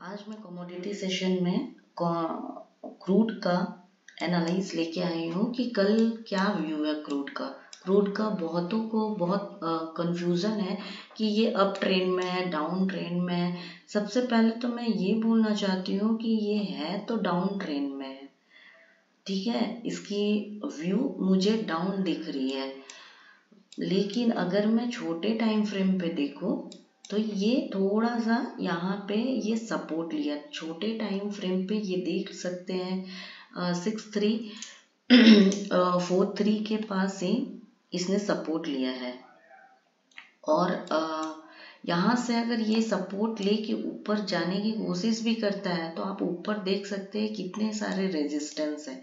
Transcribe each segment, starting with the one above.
आज मैं commodity session में क्रूड का एनालाइज लेके आई हूँ कि कल क्या व्यू है क्रूड का। क्रूड का बहुतों को बहुत कंफ्यूजन है कि ये अप ट्रेंड में है, डाउन ट्रेंड में है। सबसे पहले तो मैं ये बोलना चाहती हूँ कि ये है तो डाउन ट्रेंड में है, ठीक है। इसकी व्यू मुझे डाउन दिख रही है, लेकिन अगर मैं छोटे टाइम फ्रेम पे देखूं तो ये थोड़ा सा यहाँ पे ये सपोर्ट लिया। छोटे टाइम फ्रेम पे ये देख सकते हैं 6343 के पास से इसने सपोर्ट लिया है। और यहाँ से अगर ये सपोर्ट लेके ऊपर जाने की कोशिश भी करता है तो आप ऊपर देख सकते हैं कितने सारे रेजिस्टेंस हैं।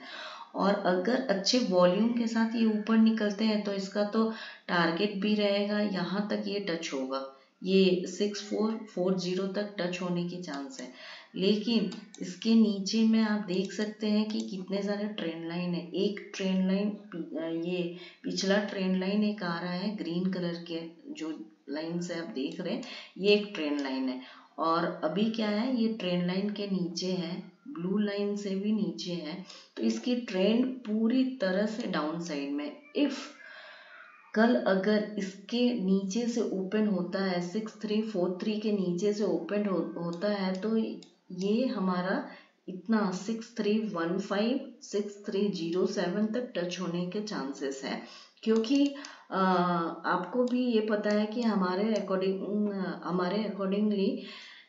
और अगर अच्छे वॉल्यूम के साथ ये ऊपर निकलते हैं तो इसका तो टारगेट भी रहेगा, यहाँ तक ये टच होगा, ये 6440 तक टच होने की चांस है। लेकिन इसके नीचे में आप देख सकते हैं कि कितने सारे ट्रेंड लाइन है। एक ट्रेंड लाइन, ये पिछला ट्रेंड लाइन एक आ रहा है ग्रीन कलर के जो लाइन से आप देख रहे हैं, ये एक ट्रेंड लाइन है। और अभी क्या है, ये ट्रेंड लाइन के नीचे है, ब्लू लाइन से भी नीचे है, तो इसकी ट्रेंड पूरी तरह से डाउन साइड में। इफ कल अगर इसके नीचे से ओपन होता है, 6343 के नीचे से ओपन होता है तो ये हमारा इतना 6315 6307 तक टच होने के चांसेस है। क्योंकि आपको भी ये पता है कि हमारे अकॉर्डिंगली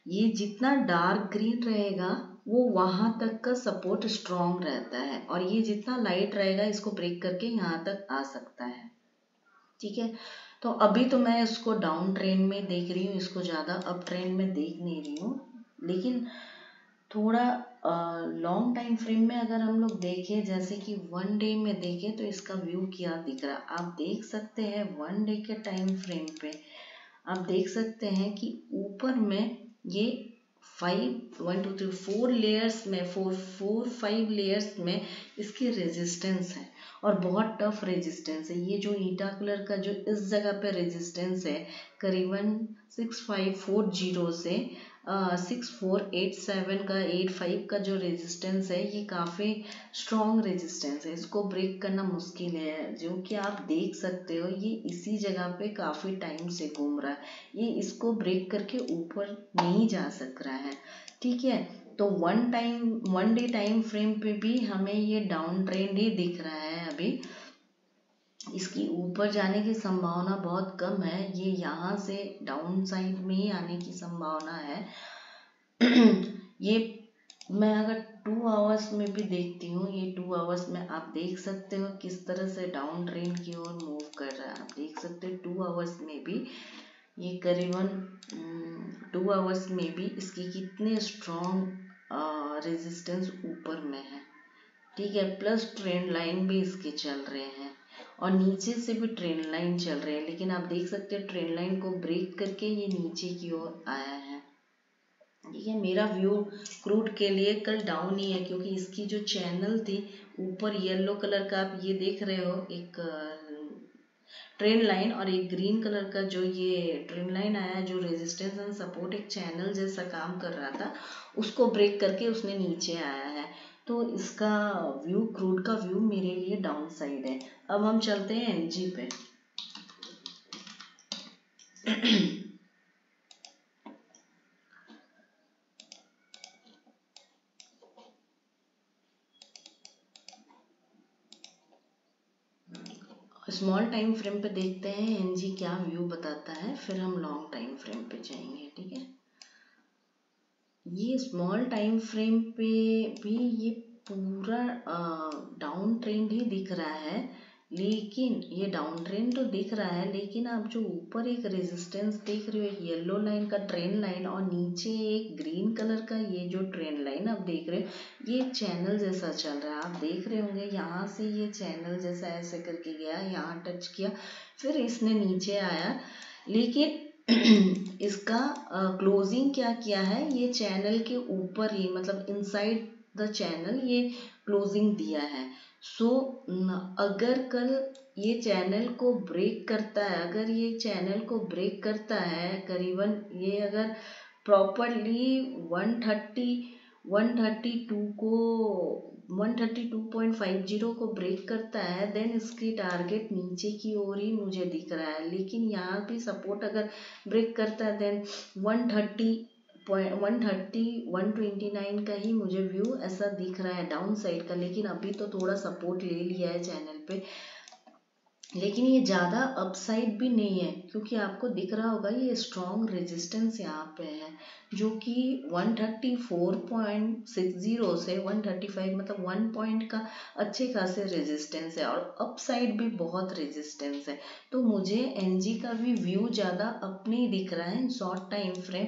ये जितना डार्क ग्रीन रहेगा वो वहां तक का सपोर्ट स्ट्रॉन्ग रहता है, और ये जितना लाइट रहेगा इसको ब्रेक करके यहाँ तक आ सकता है, ठीक है। तो अभी तो मैं इसको डाउन ट्रेंड में देख रही हूँ, इसको ज़्यादा अप ट्रेंड में देख नहीं रही हूँ। लेकिन थोड़ा लॉन्ग टाइम फ्रेम में अगर हम लोग देखें, जैसे कि वन डे में देखें, तो इसका व्यू क्या दिख रहा है आप देख सकते हैं। वन डे के टाइम फ्रेम पे आप देख सकते हैं कि ऊपर में ये 4 लेयर्स में 5 लेयर्स में इसकी रेजिस्टेंस है, और बहुत टफ रेजिस्टेंस है। ये जो ईटा कलर का जो इस जगह पे रेजिस्टेंस है करीबन 6540 से 6487 का 85 का जो रेजिस्टेंस है, ये काफ़ी स्ट्रॉन्ग रेजिस्टेंस है। इसको ब्रेक करना मुश्किल है, जो कि आप देख सकते हो ये इसी जगह पे काफ़ी टाइम से घूम रहा है, ये इसको ब्रेक करके ऊपर नहीं जा सक रहा है, ठीक है। तो वन डे टाइम फ्रेम पे भी हमें ये डाउन ट्रेंड ही दिख रहा है। अभी इसकी ऊपर जाने की संभावना बहुत कम है, ये यहाँ से डाउन साइड में ही आने की संभावना है। ये मैं अगर 2 आवर्स में भी देखती हूँ, ये 2 आवर्स में आप देख सकते हो किस तरह से डाउन ट्रेंड की ओर मूव कर रहा है। आप देख सकते हो 2 आवर्स में भी ये करीबन 2 आवर्स में भी इसकी कितने स्ट्रॉन्ग रेजिस्टेंस ऊपर में है, ठीक है। प्लस ट्रेंड लाइन भी इसके चल रहे हैं और नीचे से भी ट्रेंड लाइन चल रहे हैं, लेकिन आप देख सकते हैं ट्रेंड लाइन को ब्रेक करके ये नीचे की ओर आया है, ठीक है। मेरा व्यू क्रूड के लिए कल डाउन ही है, क्योंकि इसकी जो चैनल थी ऊपर येलो कलर का आप ये देख रहे हो, एक ट्रेंड लाइन और एक ग्रीन कलर का जो ये ट्रेंड लाइन आया जो रेजिस्टेंस एंड सपोर्ट एक चैनल जैसा काम कर रहा था, उसको ब्रेक करके उसने नीचे आया है। तो इसका व्यू, क्रूड का व्यू मेरे लिए डाउन साइड है। अब हम चलते हैं एनजी पे। स्मॉल टाइम फ्रेम पे देखते हैं एनजी क्या व्यू बताता है, फिर हम लॉन्ग टाइम फ्रेम पे जाएंगे, ठीक है। ये स्मॉल टाइम फ्रेम पे भी ये पूरा डाउन ट्रेंड ही दिख रहा है, लेकिन ये डाउन ट्रेंड तो दिख रहा है, लेकिन आप जो ऊपर एक रेजिस्टेंस देख रहे हो, एक येलो लाइन का ट्रेंड लाइन और नीचे एक ग्रीन कलर का ये जो ट्रेंड लाइन आप देख रहे हो, ये चैनल जैसा चल रहा है। आप देख रहे होंगे यहाँ से ये चैनल जैसा ऐसे करके गया, यहाँ टच किया, फिर इसने नीचे आया, लेकिन इसका क्लोजिंग क्या किया है, ये चैनल के ऊपर ही, मतलब इनसाइड द चैनल ये क्लोजिंग दिया है। सो अगर कल ये चैनल को ब्रेक करता है, अगर ये चैनल को ब्रेक करता है, करीबन ये अगर प्रॉपरली 132 को 132.50 को ब्रेक करता है, देन इसकी टारगेट नीचे की ओर ही मुझे दिख रहा है। लेकिन यहाँ भी सपोर्ट अगर ब्रेक करता है देन 129 का ही मुझे व्यू ऐसा दिख रहा है डाउन साइड का। लेकिन अभी तो थोड़ा सपोर्ट ले लिया है चैनल पे, लेकिन ये ज़्यादा अपसाइड भी नहीं है, क्योंकि आपको दिख रहा होगा ये स्ट्रॉन्ग रेजिस्टेंस यहाँ पे है, जो कि 134.60 से 135 मतलब 1 पॉइंट का अच्छे खासे रेजिस्टेंस है, और अपसाइड भी बहुत रेजिस्टेंस है। तो मुझे एनजी का भी व्यू ज़्यादा अप नहीं दिख रहा है, शॉर्ट टाइम फ्रेम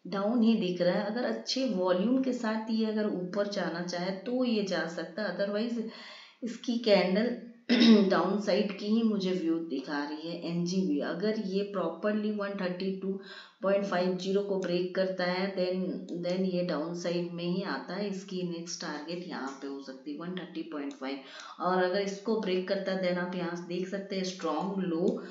डाउन ही दिख रहा है। अगर अच्छे वॉल्यूम के साथ ये अगर ऊपर जाना चाहे तो ये जा सकता है, अदरवाइज इसकी कैंडल डाउन साइड की ही मुझे व्यू दिखा रही है एनजीबी। अगर ये प्रॉपरली 132.50 को ब्रेक करता है देन ये डाउन साइड में ही आता है। इसकी नेक्स्ट टारगेट यहाँ पे हो सकती है 130.5, और अगर इसको ब्रेक करता है देन आप यहाँ देख सकते हैं स्ट्रॉन्ग लो,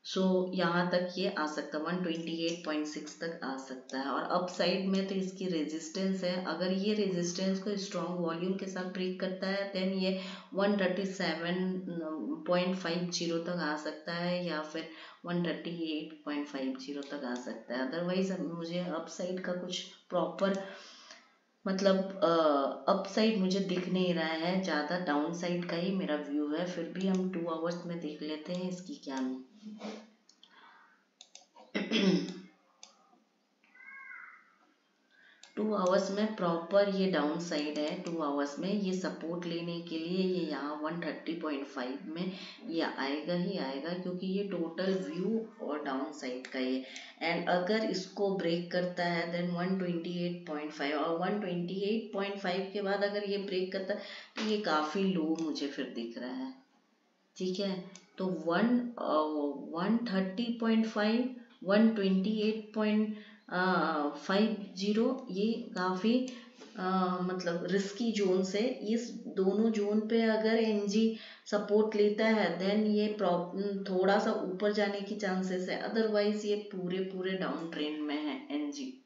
सो यहाँ तक ये आ सकता है 128.6 तक आ सकता है। और अप साइड में तो इसकी रेजिस्टेंस है, अगर ये रेजिस्टेंस को स्ट्रॉन्ग वॉल्यूम के साथ ब्रेक करता है देन ये 137.50 तक आ सकता है, या फिर 138.50 तक आ सकता है। अदरवाइज मुझे अप साइड का कुछ प्रॉपर मतलब अप साइड मुझे दिख नहीं रहा है, ज़्यादा डाउन साइड का ही मेरा व्यू है। फिर भी हम 2 आवर्स में देख लेते हैं इसकी क्या 2 आवर्स में प्रॉपर ये डाउन साइड है। 2 आवर्स में ये सपोर्ट लेने के लिए ये यहाँ 130.5 में ये आएगा ही आएगा, क्योंकि ये टोटल व्यू और डाउन साइड का ये। एंड अगर इसको ब्रेक करता है देन 128.5, और 128.5 के बाद अगर ये ब्रेक करता है तो ये काफ़ी लो मुझे फिर दिख रहा है। ठीक है, तो 130.5 128.50 ये काफ़ी मतलब रिस्की जोन से, इस दोनों जोन पे अगर एनजी सपोर्ट लेता है देन ये थोड़ा सा ऊपर जाने की चांसेस है, अदरवाइज ये पूरे डाउन ट्रेंड में है एनजी।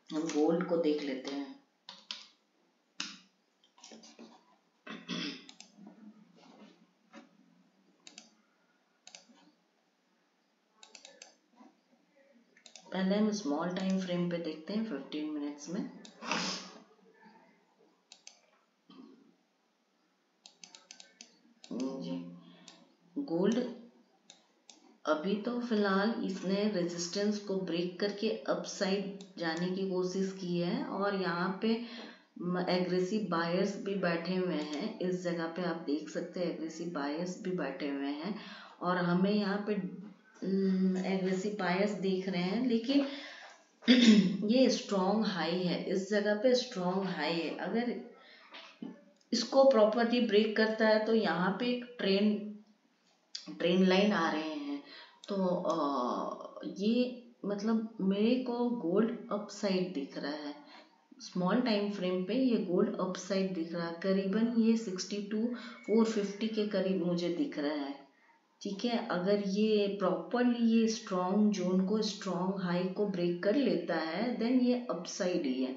हम गोल्ड को देख लेते हैं। पहले हम स्मॉल टाइम फ्रेम पे देखते हैं 15 मिनट्स में। जी, गोल्ड अभी तो फिलहाल इसने रेजिस्टेंस को ब्रेक करके अपसाइड जाने की कोशिश की है, और यहाँ पे एग्रेसिव बायर्स भी बैठे हुए हैं। इस जगह पे आप देख सकते हैं एग्रेसिव बायर्स भी बैठे हुए हैं, और हमें यहाँ पे एग्रेसिव बायर्स दिख रहे हैं। लेकिन ये स्ट्रॉन्ग हाई है, इस जगह पे स्ट्रॉन्ग हाई है। अगर इसको प्रॉपर्ली ब्रेक करता है तो यहाँ पे एक ट्रेन लाइन आ रहे हैं, तो ये मतलब मेरे को गोल्ड अपसाइड दिख रहा है। स्मॉल टाइम फ्रेम पे ये गोल्ड अपसाइड दिख रहा है, करीबन ये 62,450 के करीब मुझे दिख रहा है। ठीक है, अगर ये प्रॉपरली ये स्ट्रॉन्ग जोन को स्ट्रॉन्ग हाई को ब्रेक कर लेता है देन ये अपसाइड ही है,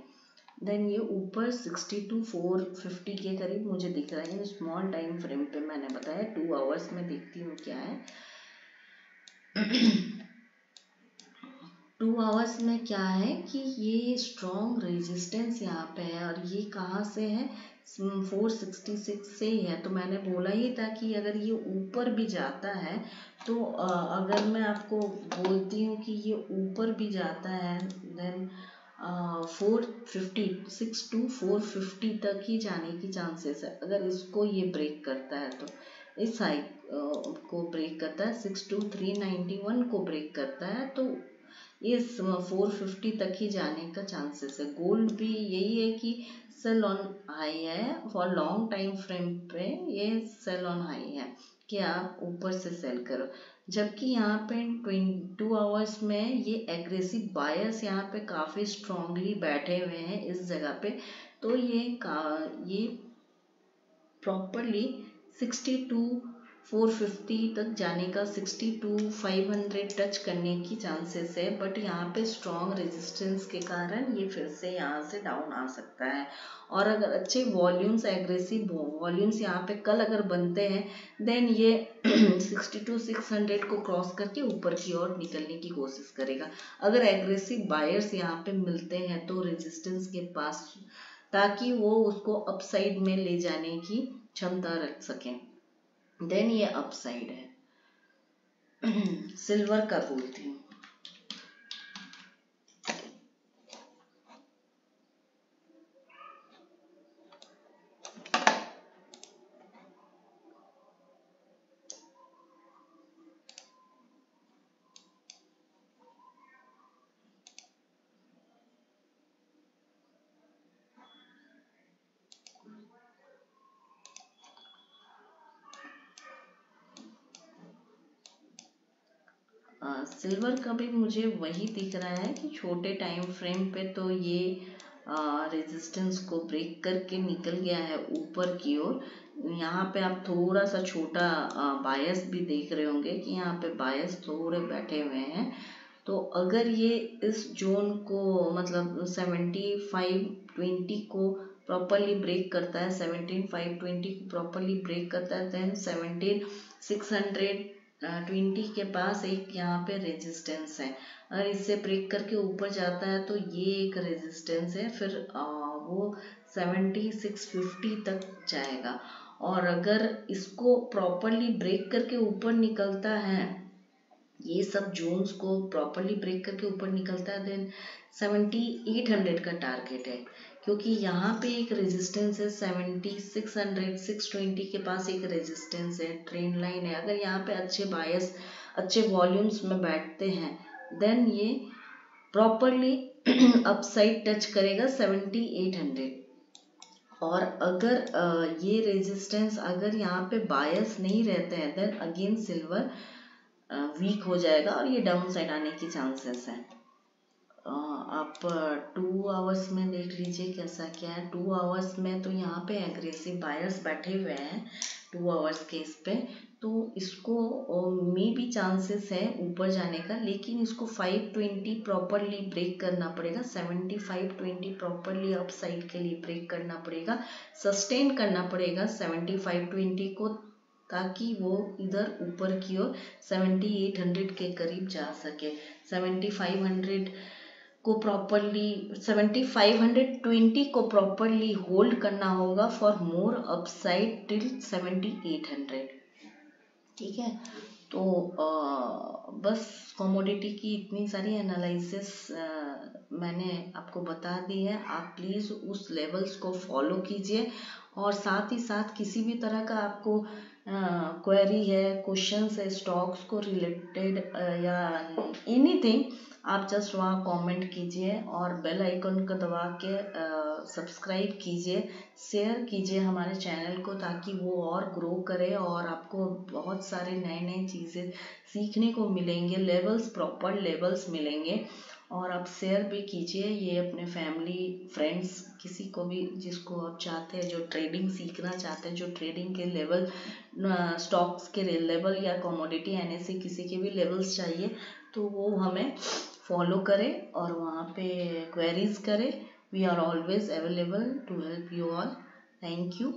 देन ये ऊपर 62,450 के करीब मुझे दिख रहा है। स्मॉल टाइम फ्रेम पे मैंने बताया 2 आवर्स में देखती हूँ क्या है। 2 आवर्स में क्या है कि ये स्ट्रॉन्ग रेजिस्टेंस यहाँ पे है, और ये कहाँ से है 466 से ही है। तो मैंने बोला ही था कि अगर ये ऊपर भी जाता है तो अगर मैं आपको बोलती हूँ कि ये ऊपर भी जाता है देन 456 to 450 तक ही जाने की चांसेस है। अगर इसको ये ब्रेक करता है तो इस हाई को ब्रेक करता है, 62,391 को ब्रेक करता है तो ये 450 तक ही जाने का चांसेस है। गोल्ड भी यही है कि सेल ऑन हाई है, फॉर लॉन्ग टाइम फ्रेम पे ये सेल ऑन हाई है कि आप ऊपर से सेल करो। जबकि यहाँ पे 22 आवर्स में ये एग्रेसिव बायर्स यहाँ पे काफ़ी स्ट्रांगली बैठे हुए हैं इस जगह पे, तो ये प्रॉपरली 450 तक जाने का, 60 to 500 टच करने की चांसेस है, बट यहाँ पे स्ट्रॉन्ग रेजिस्टेंस के कारण ये फिर से यहाँ से डाउन आ सकता है। और अगर अच्छे वॉल्यूम्स, एग्रेसिव वॉल्यूम्स यहाँ पे कल अगर बनते हैं, देन ये 60 to 600 को क्रॉस करके ऊपर की ओर निकलने की कोशिश करेगा। अगर एग्रेसिव बायर्स यहाँ पे मिलते हैं तो रेजिस्टेंस के पास, ताकि वो उसको अपसाइड में ले जाने की क्षमता रख सकें, देन ये अपसाइड है। सिल्वर का बोलती हूँ। सिल्वर का भी मुझे वही दिख रहा है कि छोटे टाइम फ्रेम पे तो ये रेजिस्टेंस को ब्रेक करके निकल गया है ऊपर की ओर। यहाँ पे आप थोड़ा सा छोटा बायस भी देख रहे होंगे कि यहाँ पे बायस थोड़े बैठे हुए हैं। तो अगर ये इस जोन को मतलब 75-20 को प्रॉपरली ब्रेक करता है, 17,520 को प्रॉपरली ब्रेक करता है, देन 17,620 के पास एक यहाँ पे रेजिस्टेंस है। अगर इससे ब्रेक करके ऊपर जाता है तो ये एक रेजिस्टेंस है, फिर वो 7650 तक जाएगा। और अगर इसको प्रॉपरली ब्रेक करके ऊपर निकलता है, ये सब जोन्स को प्रॉपरली ब्रेक करके ऊपर निकलता है, देन 7800 का टारगेट है। क्योंकि यहाँ पे एक रेजिस्टेंस है 7600, 620 के पास एक रेजिस्टेंस है, ट्रेंड लाइन है। अगर यहाँ पे अच्छे बायस, अच्छे वॉल्यूम्स में बैठते हैं, देन ये प्रॉपरली अपसाइड टच करेगा 7800। और अगर ये रेजिस्टेंस अगर यहाँ पे बायस नहीं रहते हैं, देन अगेन सिल्वर वीक हो जाएगा और ये डाउन साइड आने की चांसेस है। आप 2 आवर्स में देख लीजिए कैसा क्या है। 2 आवर्स में तो यहाँ पे एग्रेसिव बायर्स बैठे हुए हैं 2 आवर्स के इस पे, तो इसको मे भी चांसेस है ऊपर जाने का, लेकिन इसको 520 प्रॉपरली ब्रेक करना पड़ेगा, 7520 प्रॉपरली अप साइड के लिए ब्रेक करना पड़ेगा, सस्टेन करना पड़ेगा 7520 को, ताकि वो इधर ऊपर की ओर 7800 के करीब जा सके। 7500 को प्रॉपरली 7520 को प्रॉपरली होल्ड करना होगा फॉर मोर अपसाइड टिल 7800। ठीक है, तो बस कमोडिटी की इतनी सारी एनालिसिस मैंने आपको बता दी है। आप प्लीज़ उस लेवल्स को फॉलो कीजिए, और साथ ही साथ किसी भी तरह का आपको क्वेरी है, क्वेश्चंस है स्टॉक्स को रिलेटेड या एनीथिंग, आप जस्ट वहाँ कमेंट कीजिए और बेल आइकन को दबा के सब्सक्राइब कीजिए, शेयर कीजिए हमारे चैनल को, ताकि वो और ग्रो करे और आपको बहुत सारे नए नए चीज़ें सीखने को मिलेंगे, लेवल्स, प्रॉपर लेवल्स मिलेंगे। और आप शेयर भी कीजिए ये अपने फैमिली, फ्रेंड्स, किसी को भी जिसको आप चाहते हैं, जो ट्रेडिंग सीखना चाहते हैं, जो ट्रेडिंग के लेवल, स्टॉक्स के लेवल या कमोडिटी एनएससी किसी के भी लेवल्स चाहिए, तो वो हमें फॉलो करें और वहाँ पे क्वेरीज करें। We are always available to help you all. Thank you.